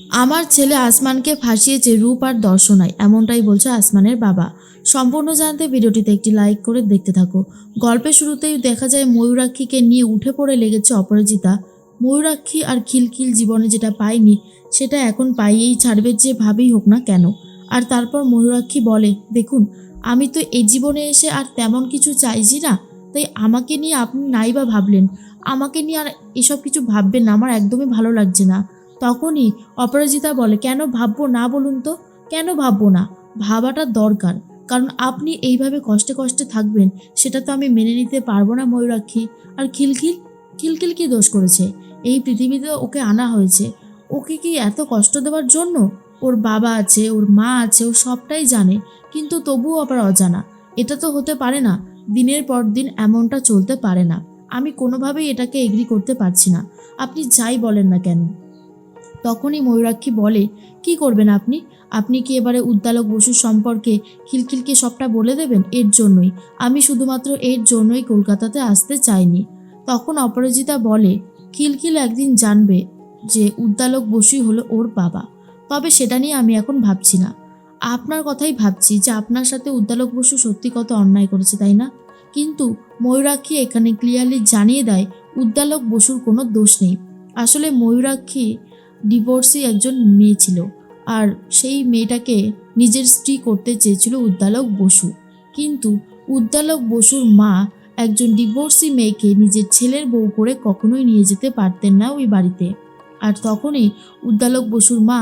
আমার ছেলে আসমানকে ফাঁসিয়েছে রূপ আর দর্শনায়, এমনটাই বলছে আসমানের বাবা। সম্পূর্ণ জানতে ভিডিওটিতে একটি লাইক করে দেখতে থাকো। গল্পের শুরুতেই দেখা যায় ময়ূরাক্ষীকে নিয়ে উঠে পড়ে লেগেছে অপরাজিতা। ময়ূরাক্ষী আর খিলখিল জীবনে যেটা পায়নি সেটা এখন পাইয়েই ছাড়বে, যেভাবেই হোক না কেন। আর তারপর ময়ূরাক্ষী বলে, দেখুন, আমি তো এই জীবনে এসে আর তেমন কিছু চাইছি না, তাই আমাকে নিয়ে আপনি নাই বা ভাবলেন, আমাকে নিয়ে আর এসব কিছু ভাববেন না, আমার একদমই ভালো লাগছে না। তখনই অপরাজিতা বলে, কেন ভাববো না বলুন তো, কেন ভাববো না? ভাবাটা দরকার, কারণ আপনি এইভাবে কষ্টে কষ্টে থাকবেন সেটা তো আমি মেনে নিতে পারবো না ময়ূরাক্ষী। আর খিলখিল, খিলখিল কি দোষ করেছে? এই পৃথিবীতে ওকে আনা হয়েছে, ওকে কি এত কষ্ট দেওয়ার জন্য? ওর বাবা আছে, ওর মা আছে, ও সবটাই জানে, কিন্তু তবুও আবার অজানা। এটা তো হতে পারে না, দিনের পর দিন এমনটা চলতে পারে না। আমি কোনোভাবেই এটাকে এগ্রি করতে পারছি না, আপনি যাই বলেন না কেন। তখনই ময়ূরাক্ষী বলে, কি করবেন আপনি? আপনি কি এবারে উদ্দালক বসুর সম্পর্কে খিলখিলকে সবটা বলে দেবেন? এর জন্যই, আমি শুধুমাত্র এর জন্যই কলকাতাতে আসতে চাইনি। তখন অপরাজিতা বলে, খিলখিল একদিন জানবে যে উদ্দালক বসুই হলো ওর বাবা, তবে সেটা নিয়ে আমি এখন ভাবছি না। আপনার কথাই ভাবছি যে আপনার সাথে উদ্দালক বসু সত্যি কত অন্যায় করেছে, তাই না? কিন্তু ময়ূরাক্ষী এখানে ক্লিয়ারলি জানিয়ে দেয় উদ্দালক বসুর কোনো দোষ নেই। আসলে ময়ূরাক্ষী ডিভোর্সি একজন মেয়ে ছিল, আর সেই মেয়েটাকে নিজের স্ত্রী করতে চেয়েছিল উদ্দালক বসু। কিন্তু উদ্দালক বসুর মা একজন ডিভোর্সি মেয়েকে নিজের ছেলের বউ করে কখনোই নিয়ে যেতে পারতেন না ওই বাড়িতে। আর তখনই উদ্দালক বসুর মা,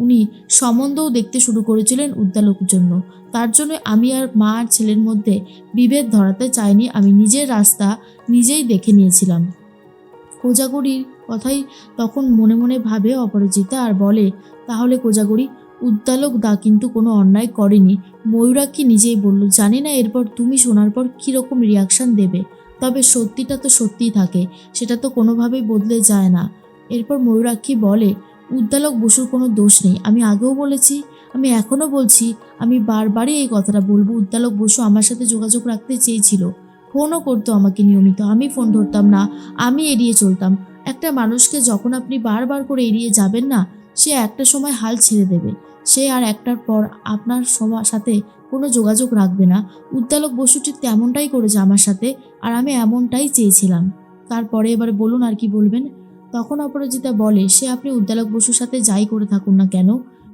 উনি সম্বন্ধও দেখতে শুরু করেছিলেন উদ্দালকের জন্য। তার জন্য আমি আর মা আর ছেলের মধ্যে বিভেদ ধরাতে চাইনি, আমি নিজের রাস্তা নিজেই দেখে নিয়েছিলাম। কোজাগরীর কথাই তখন মনে মনে ভাবে অপরাজিতা, আর বলে, তাহলে কোজাগরী, উদ্দালক দা কিন্তু কোনো অন্যায় করেনি। ময়ূরাক্ষী নিজেই বলল, জানি না এরপর তুমি শোনার পর কীরকম রিয়াকশান দেবে, তবে সত্যিটা তো সত্যিই থাকে, সেটা তো কোনোভাবেই বদলে যায় না। এরপর ময়ূরাক্ষী বলে, উদ্দালক বসুর কোনো দোষ নেই, আমি আগেও বলেছি, আমি এখনও বলছি, আমি বারবারই এই কথাটা বলবো। উদ্দালক বসু আমার সাথে যোগাযোগ রাখতে চেয়েছিল, ফোনও করতো আমাকে নিয়মিত, আমি ফোন ধরতাম না, আমি এড়িয়ে চলতাম। একটা মানুষকে যখন আপনি বারবার করে এড়িয়ে যাবেন না, সে একটা সময় হাল ছেড়ে দেবে, সে আর একটার পর আপনার সাথে কোনো যোগাযোগ রাখবে না। উদ্দালক বসু ঠিক তেমনটাই করেছে আমার সাথে, আর আমি এমনটাই চেয়েছিলাম। তারপরে এবার বলুন আর কি বলবেন। তখন অপরাজিতা বলে, সে আপনি উদ্দালক বসুর সাথে যাই করে থাকুন না কেন,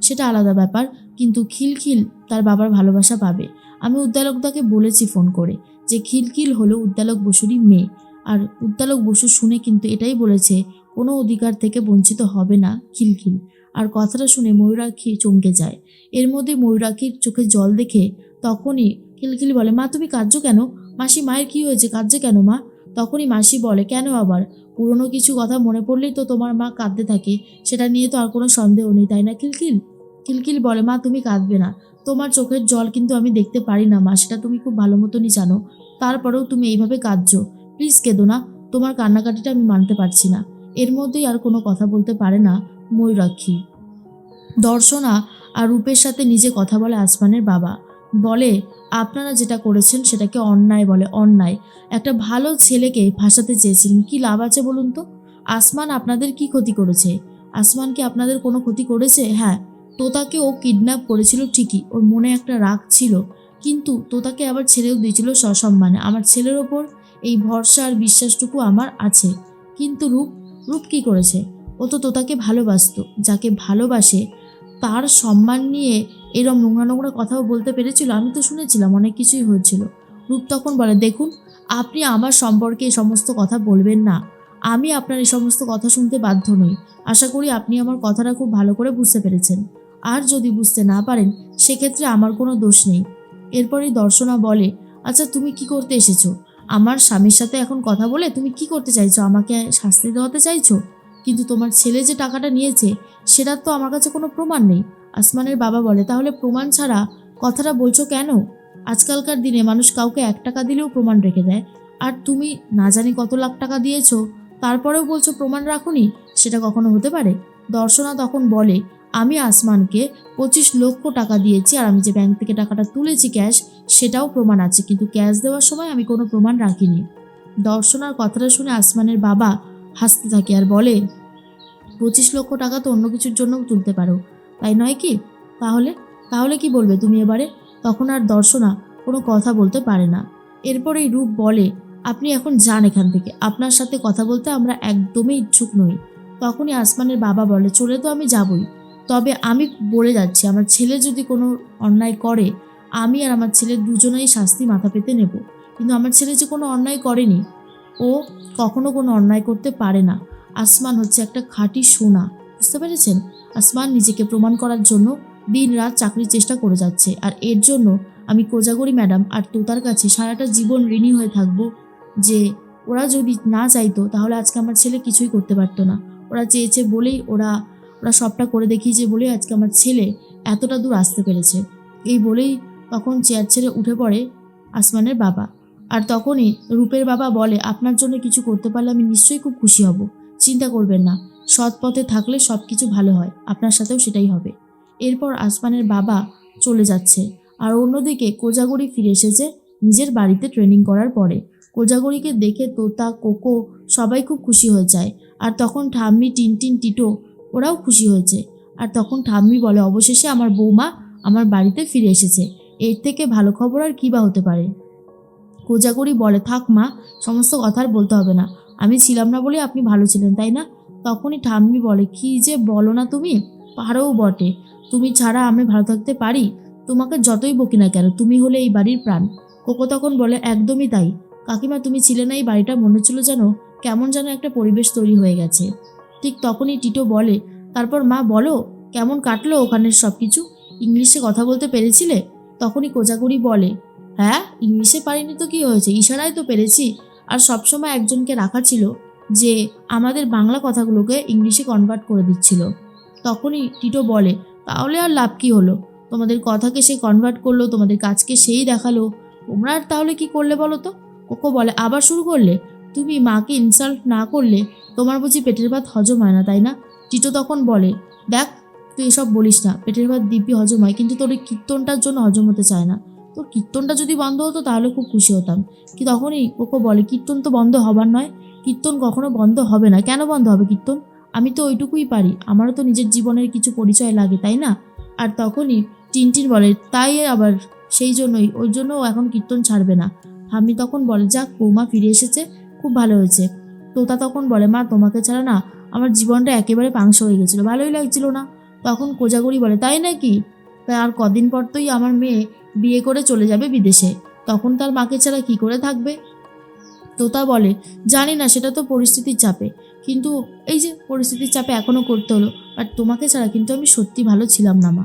সেটা আলাদা ব্যাপার, কিন্তু খিলখিল তার বাবার ভালোবাসা পাবে। আমি উদ্দালকদাকে বলেছি ফোন করে যে খিলখিল হলো উদ্দালক বসুরই মেয়ে, আর উদ্দালক বসু শুনে কিন্তু এটাই বলেছে, কোনো অধিকার থেকে বঞ্চিত হবে না খিলখিল। আর কথাটা শুনে ময়ূরাক্ষী চমকে যায়। এর মধ্যে ময়ূরাক্ষীর চোখে জল দেখে তখনই খিলখিল বলে, মা তুমি কাঁদছো কেন? মাসি, মায়ের কি হয়েছে, কাঁদছে কেন মা? তখনই মাসি বলে, কেন আবার? পুরনো কিছু কথা মনে পড়লেই তো তোমার মা কাঁদতে থাকে, সেটা নিয়ে তো আর কোনো সন্দেহ নেই, তাই না খিলখিল? খিলখিল বলে, মা তুমি কাঁদবে না, তোমার চোখের জল কিন্তু আমি দেখতে পারি না মা, সেটা তুমি খুব ভালো মতনই জানো, তারপরেও তুমি এইভাবে কাঁদছো, প্লিজ কেঁদো না, তোমার কান্নাকাটিটা আমি মানতে পারছি না। এর মধ্যেই আর কোনো কথা বলতে পারে না ময়ূরাক্ষী। দর্শনা আর রূপের সাথে নিজে কথা বলে আসমানের বাবা। বলে, আপনারা যেটা করেছেন সেটাকে অন্যায় বলে, অন্যায়। একটা ভালো ছেলেকে ফাঁসাতে চেয়েছিলেন, কি লাভ আছে বলুন তো? আসমান আপনাদের কি ক্ষতি করেছে? আসমান কি আপনাদের কোনো ক্ষতি করেছে? হ্যাঁ, তোতাকে ও কিডন্যাপ করেছিল ঠিকই, ওর মনে একটা রাগ ছিল, কিন্তু তোতাকে আবার ছেড়েও দিয়েছিল সসম্মানে। আমার ছেলের ওপর এই ভরসা আর বিশ্বাসটুকু আমার আছে। কিন্তু রূপ, রূপ কি করেছে? ও তো তোতাকে ভালোবাসতো, যাকে ভালোবাসে তার সম্মান নিয়ে এরম নোংরা নোংরা কথাও বলতে পেরেছিল? আমি তো শুনেছিলাম অনেক কিছুই হয়েছিল। রূপ তখন বলে, দেখুন, আপনি আমার সম্পর্কে এই সমস্ত কথা বলবেন না, আমি আপনার এই সমস্ত কথা শুনতে বাধ্য নই। আশা করি আপনি আমার কথাটা খুব ভালো করে বুঝতে পেরেছেন, আর যদি বুঝতে না পারেন সেক্ষেত্রে আমার কোনো দোষ নেই। এরপরেই দর্শনা বলে, আচ্ছা তুমি কি করতে এসেছো? আমার স্বামীর সাথে এখন কথা বলে তুমি কি করতে চাইছো? আমাকে শাস্তি দেওয়াতে চাইছো? কিন্তু তোমার ছেলে যে টাকাটা নিয়েছে সেটার তো আমার কাছে কোনো প্রমাণ নেই। আসমানের বাবা বলে, তাহলে প্রমাণ ছাড়া কথাটা বলছো কেন? আজকালকার দিনে মানুষ কাউকে 1 টাকা দিলেও প্রমাণ রেখে দেয়, আর তুমি না জানি কত লাখ টাকা দিয়েছো, তারপরেও বলছো প্রমাণ রাখুনি, সেটা কখনো হতে পারে? দর্শনা তখন বলে, আমি আসমানকে 25 লক্ষ টাকা দিয়েছি, আর আমি যে ব্যাংক থেকে টাকাটা তুলেছি ক্যাশ, সেটাও প্রমাণ আছে, কিন্তু ক্যাশ দেওয়ার সময় আমি কোনো প্রমাণ রাখিনি। দর্শনার কথাটা শুনে আসমানের বাবা হাসতে থাকে আর বলে, 25 লক্ষ টাকা তো অন্য কিছুর জন্য তুলতে পারো, তাই নয় কি? তাহলে তাহলে কি বলবে তুমি এবারে? তখন আর দর্শনা কোনো কথা বলতে পারে না। এরপরেই রূপ বলে, আপনি এখন যান এখান থেকে, আপনার সাথে কথা বলতে আমরা একদমই ইচ্ছুক নই। তখনই আসমানের বাবা বলে, চলে তো আমি যাবই, তবে আমি বলে যাচ্ছি আমার ছেলে যদি কোনো অন্যায় করে, আমি আর আমার ছেলে দুজনেই শাস্তি মাথা পেতে নেব। কিন্তু আমার ছেলে যে কোনো অন্যায় করেনি, ও কখনো কোনো অন্যায় করতে পারে না। আসমান হচ্ছে একটা খাঁটি সোনা, বুঝতে পেরেছেন? আসমান নিজেকে প্রমাণ করার জন্য দিন রাত চাকরির চেষ্টা করে যাচ্ছে, আর এর জন্য আমি কোজাগরি ম্যাডাম আর তোতার কাছে সারাটা জীবন ঋণী হয়ে থাকবো। যে ওরা যদি না চাইতো তাহলে আজকে আমার ছেলে কিছুই করতে পারতো না। ওরা চেয়েছে বলেই ওরা ওরা সবটা করে দেখিয়েছে বলেই আজকে আমার ছেলে এতটা দূর আসতে পেরেছে। এই বলেই তখন চেয়ার ছেড়ে উঠে পড়ে আসমানের বাবা। আর তখনই রূপের বাবা বলে, আপনার জন্য কিছু করতে পারলে আমি নিশ্চয়ই খুব খুশি হব। চিন্তা করবেন না, সৎ পথে থাকলে সব কিছু ভালো হয়, আপনার সাথেও সেটাই হবে। এরপর আসমানের বাবা চলে যাচ্ছে। আর অন্যদিকে কোজাগরি ফিরে এসেছে নিজের বাড়িতে ট্রেনিং করার পরে। কোজাগরিকে দেখে তোতা, কোকো সবাই খুব খুশি হয়ে যায়। আর তখন ঠাম্মি, টিনটিন, টিটো ওরাও খুশি হয়েছে। আর তখন ঠাম্মি বলে, অবশেষে আমার বৌমা আমার বাড়িতে ফিরে এসেছে, এর থেকে ভালো খবর আর কী বা হতে পারে। কোজাগরি বলে, থাক মা, সমস্ত কথা আর বলতে হবে না, আমি ছিলাম না বলে আপনি ভালো ছিলেন, তাই না? তখনই ঠাম্মি বলে, কি যে বলো না তুমি, পারোও বটে, তুমি ছাড়া আমি ভালো থাকতে পারি? তোমাকে যতই বকি না কেন, তুমি হলে এই বাড়ির প্রাণ। কোকো তখন বলে, একদমই তাই কাকিমা, তুমি ছিলে না এই বাড়িটা মনে হচ্ছিল যেন কেমন যেন একটা পরিবেশ তৈরি হয়ে গেছে। ঠিক তখনই টিটো বলে, তারপর মা বলো, কেমন কাটলো ওখানের সব কিছু? ইংলিশে কথা বলতে পেরেছিলে? তখনই কোজাগরি বলে, হ্যাঁ, ইংলিশে পারিনি তো কি হয়েছে, ইশারায় তো পেরেছি। আর সবসময় একজনকে রাখা ছিল যে আমাদের বাংলা কথাগুলোকে ইংলিশে কনভার্ট করে দিচ্ছিল। তখনই টিটো বলে, তাহলে আর লাভ কি হলো? তোমাদের কথাকে সে কনভার্ট করলো, তোমাদের কাজকে সেই দেখালো, তোমরা আর তাহলে কি করলে বলো তো? কোকো বলে, আবার শুরু করলে? তুমি মাকে ইনসাল্ট না করলে তোমার বুঝি পেটের ভাত হজম হয় না, তাই না? টিটো তখন বলে, দেখ, তুই এসব বলিস না, পেটের ভাত দিব্যি হজম হয়, কিন্তু তোর এই কীর্তনটার জন্য হজম হতে চায় না। তোর কীর্তনটা যদি বন্ধ হতো তাহলে খুব খুশি হতাম। কি তখনই কোকো বলে, কীর্তন তো বন্ধ হবার নয়, কীর্তন কখনো বন্ধ হবে না। কেন বন্ধ হবে কীর্তন? আমি তো ওইটুকুই পারি, আমারও তো নিজের জীবনের কিছু পরিচয় লাগে, তাই না? আর তখনই টিনটিন বলে, তাই আবার, সেই জন্যই, ওই জন্য ও এখন কীর্তন ছাড়বে না। আমি তখন বলে, যাক, বৌমা ফিরে এসেছে, খুব ভালো হয়েছে। তোতা তখন বলে, মা, তোমাকে ছাড়া না আমার জীবনটা একেবারে পাংশা হয়ে গেছিলো, ভালোই লাগছিল না। তখন কোজাগরি বলে, তাই নাকি? তাই আর কদিন পর তোই আমার মেয়ে বিয়ে করে চলে যাবে বিদেশে, তখন তার মাকে ছাড়া কি করে থাকবে? তোতা বলে, জানি না, সেটা তো পরিস্থিতির চাপে, কিন্তু এই যে পরিস্থিতির চাপে এখনও করতে হলো, বাট তোমাকে ছাড়া কিন্তু আমি সত্যি ভালো ছিলাম না মা।